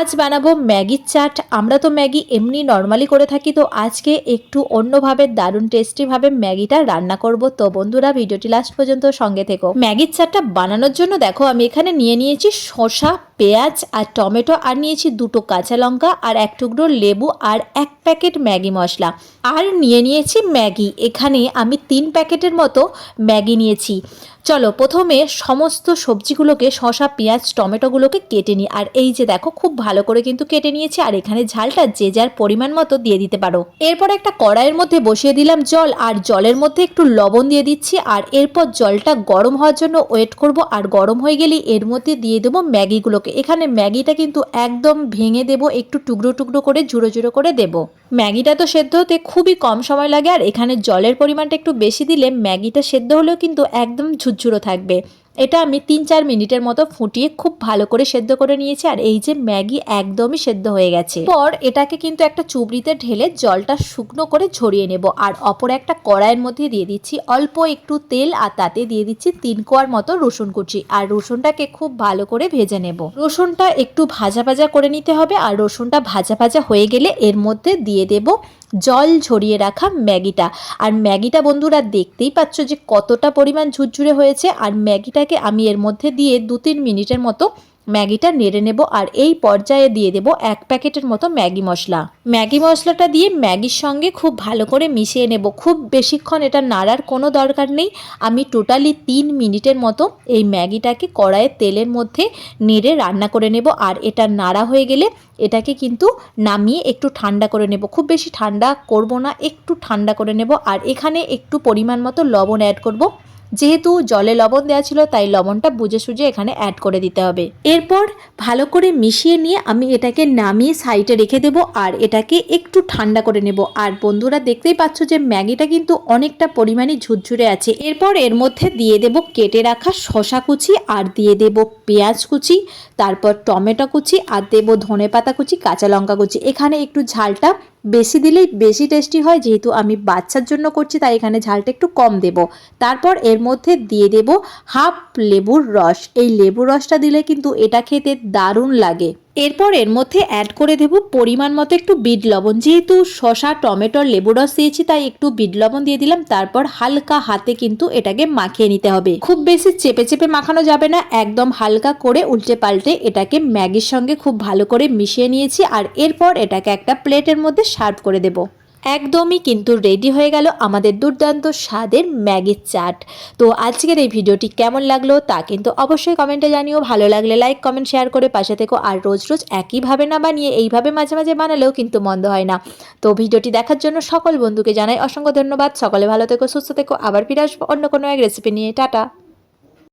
আজ বানাবো ম্যাগির চাট। আমরা তো ম্যাগি এমনি নর্মালি করে থাকি, তো আজকে একটু অন্যভাবে দারুণ টেস্টিভাবে ম্যাগিটা রান্না করব। তো বন্ধুরা ভিডিওটি লাস্ট পর্যন্ত সঙ্গে থেকো। ম্যাগির চাটটা বানানোর জন্য দেখো আমি এখানে নিয়েছি শসা, পেঁয়াজ আর টমেটো, আর নিয়েছি 2টো কাঁচা লঙ্কা, আর 1 টুকরো লেবু, আর 1 প্যাকেট ম্যাগি মশলা, আর নিয়েছি ম্যাগি। এখানে আমি 3 প্যাকেটের মতো ম্যাগি নিয়েছি। চলো প্রথমে সমস্ত সবজিগুলোকে, শসা, পেঁয়াজ, টমেটোগুলোকে কেটে নিই। আর এই যে দেখো খুব ভালো করে কিন্তু কেটে নিয়েছি। আর এখানে ঝালটা যে যার পরিমাণ মতো দিয়ে দিতে পারো। এরপর একটা কড়াইয়ের মধ্যে বসিয়ে দিলাম জল, আর জলের মধ্যে একটু লবণ দিয়ে দিচ্ছি। আর এরপর জলটা গরম হওয়ার জন্য ওয়েট করব। আর গরম হয়ে গেলেই এর মধ্যে দিয়ে দেবো ম্যাগিগুলোকে। এখানে ম্যাগিটা কিন্তু একদম ভেঙে দেবো, একটু টুকরো টুকরো করে ঝুড়ো ঝুড়ো করে দেবো। ম্যাগিটা তো সেদ্ধ হতে খুবই কম সময় লাগে, আর এখানে জলের পরিমাণটা একটু বেশি দিলে ম্যাগিটা সেদ্ধ হলেও কিন্তু একদম ঝুরঝুরো থাকবে। এটা আমি 3-4 মিনিটের মতো ফুটিয়ে খুব ভালো করে সেদ্ধ করে নিয়েছি। আর এই যে ম্যাগি একদমই সেদ্ধ হয়ে গেছে। পর এটাকে কিন্তু একটা চুবড়িতে ঢেলে জলটা শুকনো করে ঝরিয়ে নেব। আর অপর একটা কড়াইয়ের মধ্যে দিয়ে দিচ্ছি অল্প একটু তেল, আর তাতে দিয়ে দিচ্ছি 3 কোয়ার মতো রসুন কুচি। আর রসুনটাকে খুব ভালো করে ভেজে নেব। রসুনটা একটু ভাজা ভাজা করে নিতে হবে। আর রসুনটা ভাজা ভাজা হয়ে গেলে এর মধ্যে দিয়ে দেব জল ঝরিয়ে রাখা ম্যাগিটা। আর ম্যাগিটা বন্ধুরা দেখতেই পাচ্ছ যে কতটা পরিমাণ ঝুরঝুরে হয়েছে। আর ম্যাগিটাকে আমি এর মধ্যে দিয়ে 2-3 মিনিটের মতো ম্যাগিটা নেড়ে নেব। আর এই পর্যায়ে দিয়ে দেব 1 প্যাকেটের মতো ম্যাগি মশলা। ম্যাগি মশলাটা দিয়ে ম্যাগির সঙ্গে খুব ভালো করে মিশিয়ে নেব। খুব বেশিক্ষণ এটা নাড়ার কোনো দরকার নেই। আমি টোটালি 3 মিনিটের মতো এই ম্যাগিটাকে কড়াইয়ের তেলের মধ্যে নেড়ে রান্না করে নেব। আর এটা নাড়া হয়ে গেলে এটাকে কিন্তু নামিয়ে একটু ঠান্ডা করে নেব। খুব বেশি ঠান্ডা করব না, একটু ঠান্ডা করে নেব। আর এখানে একটু পরিমাণ মতো লবণ অ্যাড করব। যেহেতু জলে লবণ দেওয়া ছিল তাই লবণটা বুঝে সুঝে এখানে অ্যাড করে দিতে হবে। এরপর ভালো করে মিশিয়ে নিয়ে আমি এটাকে নামিয়ে সাইডে রেখে দেব। আর এটাকে একটু ঠান্ডা করে নেব। আর বন্ধুরা দেখতেই পাচ্ছ যে ম্যাগিটা কিন্তু অনেকটা পরিমাণে ঝুরঝুরে আছে। এরপর এর মধ্যে দিয়ে দেব কেটে রাখা শসা কুচি, আর দিয়ে দেব পেঁয়াজ কুচি, তারপর টমেটো কুচি, আর দেব ধনেপাতা কুচি, কাঁচা লঙ্কা কুচি। এখানে একটু ঝালটা বেশি দিলেই বেশি টেস্টি হয়, যেহেতু আমি বাচ্চার জন্য করছি তাই এখানে ঝালটা একটু কম দেব। তারপর এর মধ্যে দিয়ে দেব হাফ লেবুর রস। এই লেবুর রসটা দিলে কিন্তু এটা খেতে দারুণ লাগে। এরপর এর মধ্যে অ্যাড করে দেব পরিমাণ মতো একটু বিট লবণ। যেহেতু শসা, টমেটোর লেবু রস দিয়েছি তাই একটু বিট লবণ দিয়ে দিলাম। তারপর হালকা হাতে কিন্তু এটাকে মাখিয়ে নিতে হবে। খুব বেশি চেপে চেপে মাখানো যাবে না, একদম হালকা করে উল্টে পাল্টে এটাকে ম্যাগির সঙ্গে খুব ভালো করে মিশিয়ে নিয়েছি। আর এরপর এটাকে একটা প্লেটের মধ্যে সার্ভ করে দেব। একদমই কিন্তু রেডি হয়ে গেল আমাদের দুর্দান্ত স্বাদের ম্যাগির চাট। তো আজকের এই ভিডিওটি কেমন লাগলো তা কিন্তু অবশ্যই কমেন্টে জানিও। ভালো লাগলে লাইক, কমেন্ট, শেয়ার করে পাশে থেকো। আর রোজ রোজ একইভাবে না বানিয়ে এইভাবে মাঝে মাঝে বানালেও কিন্তু মন্দ হয় না। তো ভিডিওটি দেখার জন্য সকল বন্ধুকে জানাই অসংখ্য ধন্যবাদ। সকলে ভালো থেকো, সুস্থ থেকো। আবার ফিরে আসবো অন্য কোনো এক রেসিপি নিয়ে। টাটা।